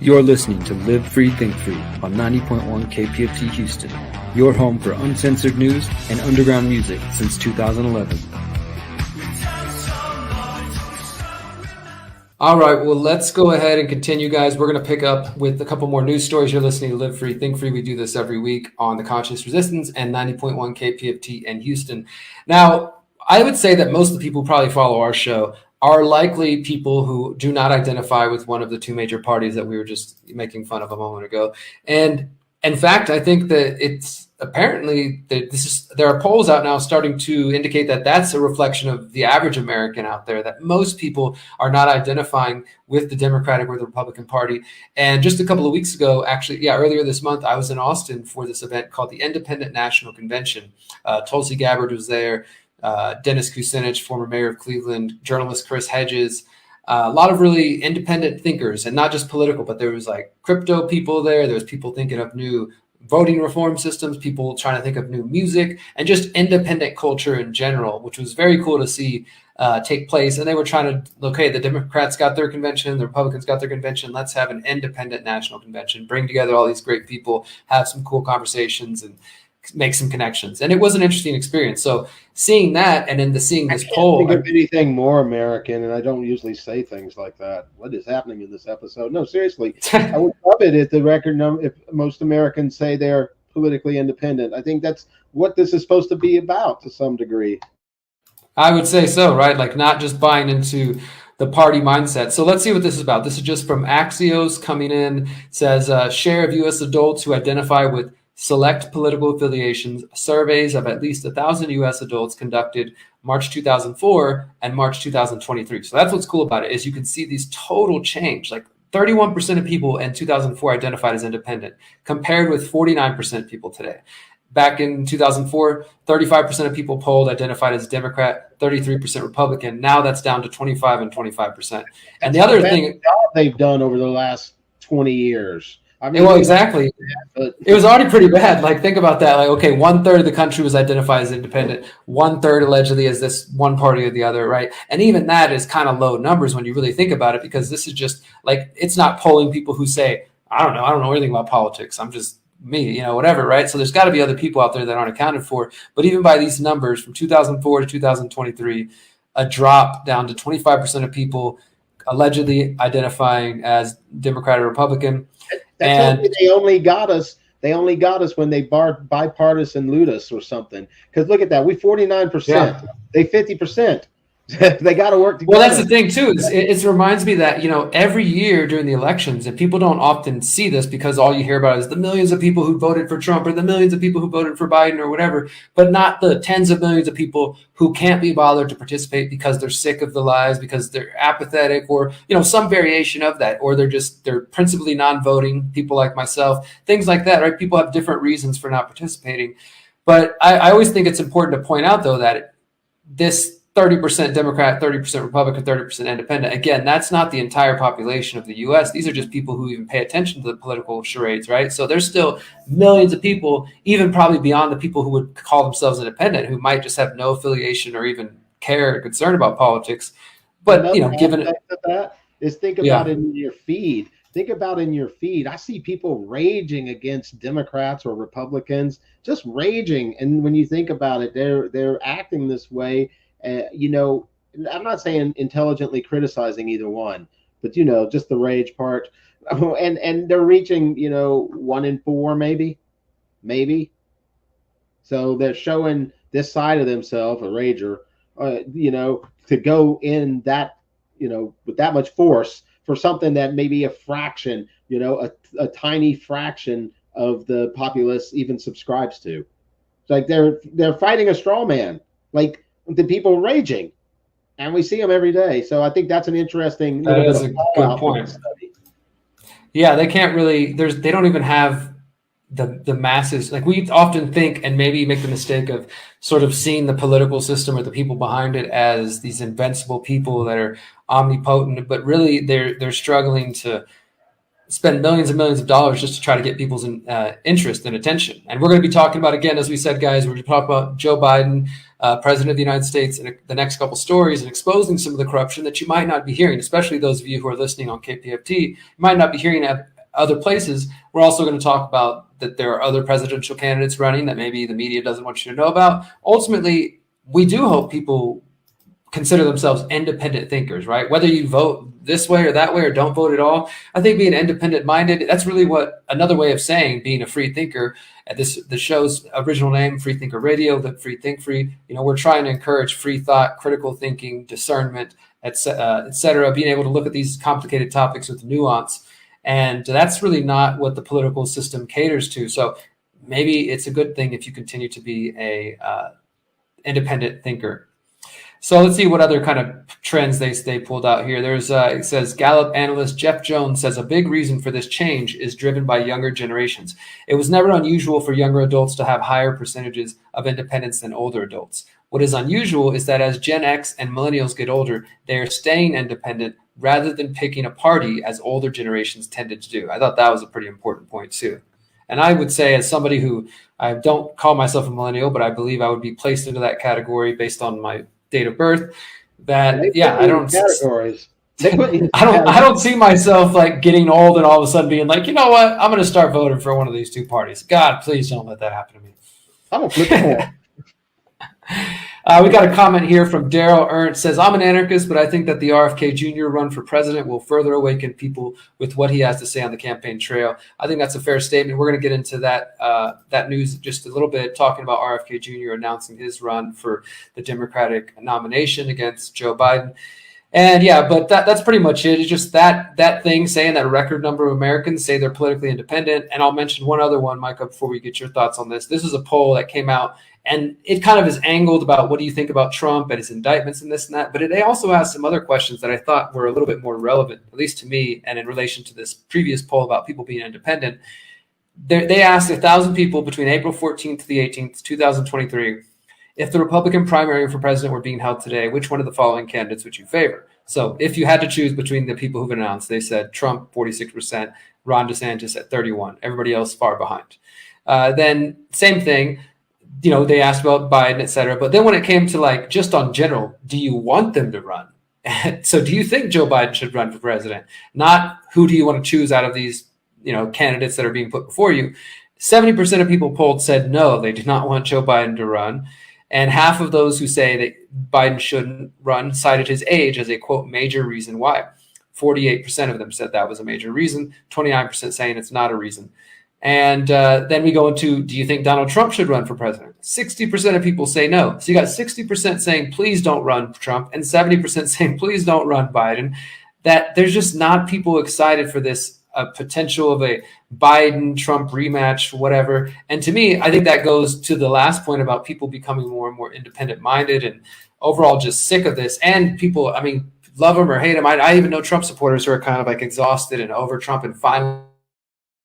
You're listening to Live Free, Think Free on 90.1 KPFT Houston, your home for uncensored news and underground music since 2011. All right, well, let's go ahead and continue, guys. We're going to pick up with a couple more news stories. You're listening to Live Free, Think Free. We do this every week on the Conscious Resistance and 90.1 KPFT in Houston. Now, I would say that most of the people who probably follow our show are likely people who do not identify with one of the two major parties that we were just making fun of a moment ago. And in fact, I think that it's apparently that there are polls out now starting to indicate that that's a reflection of the average American out there, that most people are not identifying with the Democratic or the Republican Party. And just a couple of weeks ago, actually, earlier this month, I was in Austin for this event called the Independent National Convention. Tulsi Gabbard was there. Dennis Kucinich, former mayor of Cleveland, journalist Chris Hedges, a lot of really independent thinkers, and not just political, but there was like crypto people there. There was people thinking of new voting reform systems, people trying to think of new music, and just independent culture in general, which was very cool to see take place. And they were trying to, okay, the Democrats got their convention, the Republicans got their convention. Let's have an independent national convention, bring together all these great people, have some cool conversations, and make some connections. And it was an interesting experience. So seeing that, and then seeing this poll. I can't think of anything more American, and I don't usually say things like that. What is happening in this episode? No, seriously. I would love it if the record number, if most Americans say they're politically independent. I think that's what this is supposed to be about to some degree. I would say so, right? Like not just buying into the party mindset. So let's see what this is about. This is just from Axios coming in. It says share of U.S. adults who identify with select political affiliations. Surveys of at least 1,000 U.S. adults conducted March 2004 and March 2023. So that's what's cool about it, is you can see these total change. Like 31% of people in 2004 identified as independent, compared with 49% of people today. Back in 2004, 35% of people polled identified as Democrat, 33% Republican. Now that's down to 25 and 25%. And the other thing they've done over the last 20 years. I mean, well, exactly. It was already pretty bad. Like, think about that. Like, okay, 1/3 of the country was identified as independent. 1/3 allegedly as this one party or the other, right? And even that is kind of low numbers when you really think about it, because this is just like, it's not polling people who say, I don't know anything about politics. I'm just me, whatever, right? So there's got to be other people out there that aren't accounted for. But even by these numbers, from 2004 to 2023, a drop down to 25% of people allegedly identifying as Democrat or Republican. They only got us when they bipartisan loot us or something. Because look at that, we 49%, they 50%. They got to work together. Well, that's the thing too. It reminds me that every year during the elections, and people don't often see this because all you hear about is the millions of people who voted for Trump or the millions of people who voted for Biden or whatever, but not the tens of millions of people who can't be bothered to participate because they're sick of the lies, because they're apathetic, or some variation of that, or they're principally non-voting, people like myself, things like that, right? People have different reasons for not participating. But I always think it's important to point out, though, that this 30% Democrat, 30% Republican, 30% independent. Again, that's not the entire population of the U.S. These are just people who even pay attention to the political charades, right? So there's still millions of people, even probably beyond the people who would call themselves independent, who might just have no affiliation or even care or concern about politics. But, given that is, think about it in your feed. Think about in your feed. I see people raging against Democrats or Republicans, just raging. And when you think about it, they're acting this way. I'm not saying intelligently criticizing either one, but just the rage part, and they're reaching 1 in 4 maybe. So they're showing this side of themselves, a rager, to go in that with that much force for something that maybe a fraction, a tiny fraction of the populace even subscribes to. It's like they're fighting a straw man, like the people raging, and we see them every day. So I think that's an interesting. That is a good point. Yeah, they can't really. They don't even have the masses. Like, we often think, and maybe make the mistake of sort of seeing the political system or the people behind it as these invincible people that are omnipotent, but really they're struggling to spend millions and millions of dollars just to try to get people's interest and attention. And we're going to be talking about, again, as we said, guys, we're going to talk about Joe Biden, president of the United States, in the next couple stories, and exposing some of the corruption that you might not be hearing, especially those of you who are listening on KPFT. You might not be hearing other places. We're also going to talk about that there are other presidential candidates running that maybe the media doesn't want you to know about. Ultimately, we do hope people consider themselves independent thinkers, right? Whether you vote this way or that way or don't vote at all, I think being independent minded, that's really what another way of saying being a free thinker. The show's original name, Free Thinker Radio, the Free Think Free. We're trying to encourage free thought, critical thinking, discernment, et cetera, being able to look at these complicated topics with nuance. And that's really not what the political system caters to. So maybe it's a good thing if you continue to be a independent thinker. So let's see what other kind of trends they pulled out here. There's it says Gallup analyst Jeff Jones says a big reason for this change is driven by younger generations. It was never unusual for younger adults to have higher percentages of independence than older adults. What is unusual is that as Gen X and millennials get older, they are staying independent rather than picking a party as older generations tended to do. I thought that was a pretty important point too. And I would say, as somebody who, I don't call myself a millennial, but I believe I would be placed into that category based on my date of birth, that I don't categories. I don't see myself like getting old and all of a sudden being like, you know what, I'm going to start voting for one of these two parties. God, please don't let that happen to me. I'm gonna flip it. We got a comment here from Daryl Ernst. Says, I'm an anarchist, but I think that the RFK Jr. run for president will further awaken people with what he has to say on the campaign trail. I think that's a fair statement. We're going to get into that news just a little bit, talking about RFK Jr. announcing his run for the Democratic nomination against Joe Biden. And but that's pretty much it. It's just that thing saying that a record number of Americans say they're politically independent. And I'll mention one other one, Micah, before we get your thoughts on this. This is a poll that came out, and it kind of is angled about what do you think about Trump and his indictments and this and that. But they also asked some other questions that I thought were a little bit more relevant, at least to me, and in relation to this previous poll about people being independent. They asked 1,000 people between April 14th to the 18th, 2023, if the Republican primary for president were being held today, which one of the following candidates would you favor? So if you had to choose between the people who've been announced, they said Trump, 46%, Ron DeSantis at 31%, everybody else far behind. Then same thing, they asked about Biden, et cetera. But then when it came to like just on general, do you want them to run? So do you think Joe Biden should run for president? Not who do you want to choose out of these, candidates that are being put before you. 70% of people polled said no, they do not want Joe Biden to run. And half of those who say that Biden shouldn't run cited his age as a, quote, major reason why. 48% of them said that was a major reason, 29% saying it's not a reason. And then we go into, do you think Donald Trump should run for president? 60% of people say no. So you got 60% saying, please don't run Trump, and 70% saying, please don't run Biden. That there's just not people excited for this potential of a Biden-Trump rematch, whatever. And to me, I think that goes to the last point about people becoming more and more independent-minded and overall just sick of this. And people, love them or hate them. I even know Trump supporters who are kind of like exhausted and over Trump and finally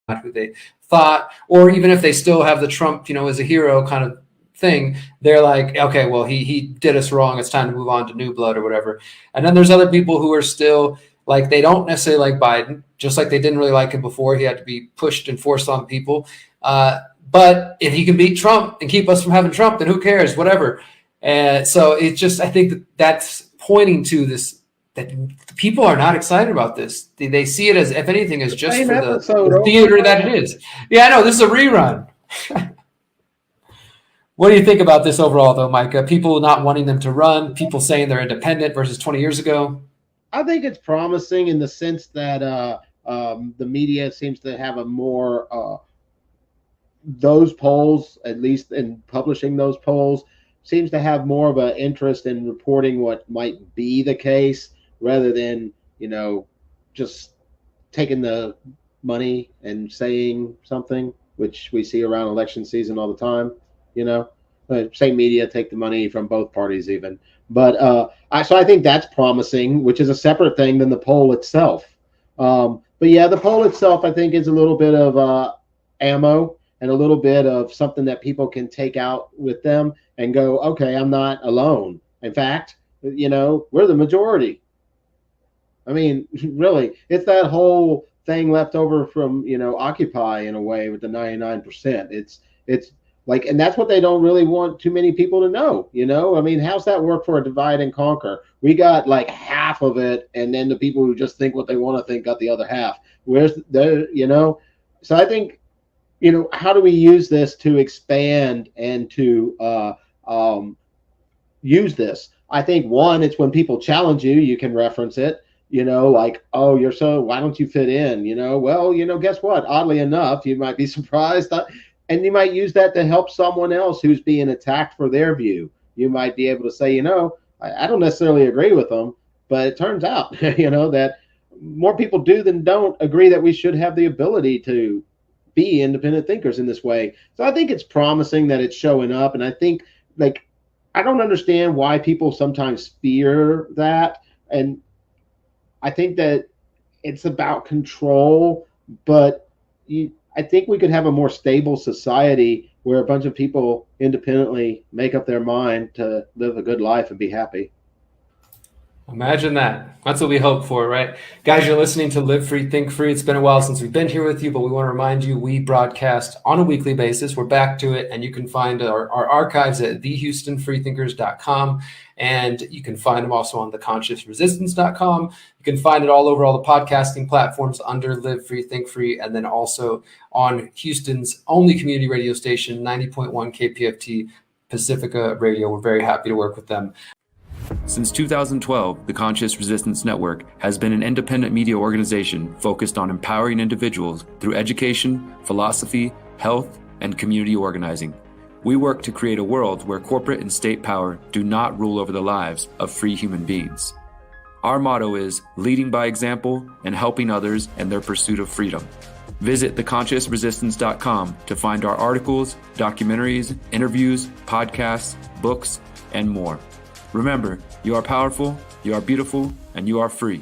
not who they thought, or even if they still have the Trump, as a hero kind of thing, they're like, okay, well, he did us wrong. It's time to move on to new blood or whatever. And then there's other people who are still like, they don't necessarily like Biden, just like they didn't really like him before. He had to be pushed and forced on people. But if he can beat Trump and keep us from having Trump, then who cares? Whatever. And so it's just, I think that's pointing to this, that people are not excited about this. They see it as, if anything, as just for the theater that it is. Yeah, I know. This is a rerun. What do you think about this overall, though, Micah? People not wanting them to run, people saying they're independent versus 20 years ago? I think it's promising in the sense that the media seems to have a more those polls, at least in publishing those polls, seems to have more of an interest in reporting what might be the case rather than, just taking the money and saying something, which we see around election season all the time, Same media take the money from both parties even. But so I think that's promising, which is a separate thing than the poll itself. But yeah, the poll itself, I think, is a little bit of ammo and a little bit of something that people can take out with them and go, okay, I'm not alone. In fact, we're the majority. Really, it's that whole thing left over from, Occupy in a way with the 99%. It's Like, and that's what they don't really want too many people to know, I mean, how's that work for a divide and conquer? We got like half of it, and then the people who just think what they want to think got the other half. Where's the, so I think, how do we use this to expand and to use this? I think one, it's when people challenge you, you can reference it, like, oh, why don't you fit in? Well, guess what? Oddly enough, you might be surprised, and you might use that to help someone else who's being attacked for their view. You might be able to say, I don't necessarily agree with them, but it turns out, that more people do than don't agree that we should have the ability to be independent thinkers in this way. So I think it's promising that it's showing up. And I think, like, I don't understand why people sometimes fear that. And I think that it's about control, but I think we could have a more stable society where a bunch of people independently make up their mind to live a good life and be happy. Imagine that. That's what we hope for, right? Guys, you're listening to Live Free, Think Free. It's been a while since we've been here with you, but we want to remind you, we broadcast on a weekly basis. We're back to it, and you can find our archives at thehoustonfreethinkers.com, and you can find them also on theconsciousresistance.com. You can find it all over all the podcasting platforms under Live Free, Think Free, and then also on Houston's only community radio station, 90.1 KPFT Pacifica Radio. We're very happy to work with them. Since 2012, the Conscious Resistance Network has been an independent media organization focused on empowering individuals through education, philosophy, health, and community organizing. We work to create a world where corporate and state power do not rule over the lives of free human beings. Our motto is leading by example and helping others in their pursuit of freedom. Visit theconsciousresistance.com to find our articles, documentaries, interviews, podcasts, books, and more. Remember, you are powerful, you are beautiful, and you are free.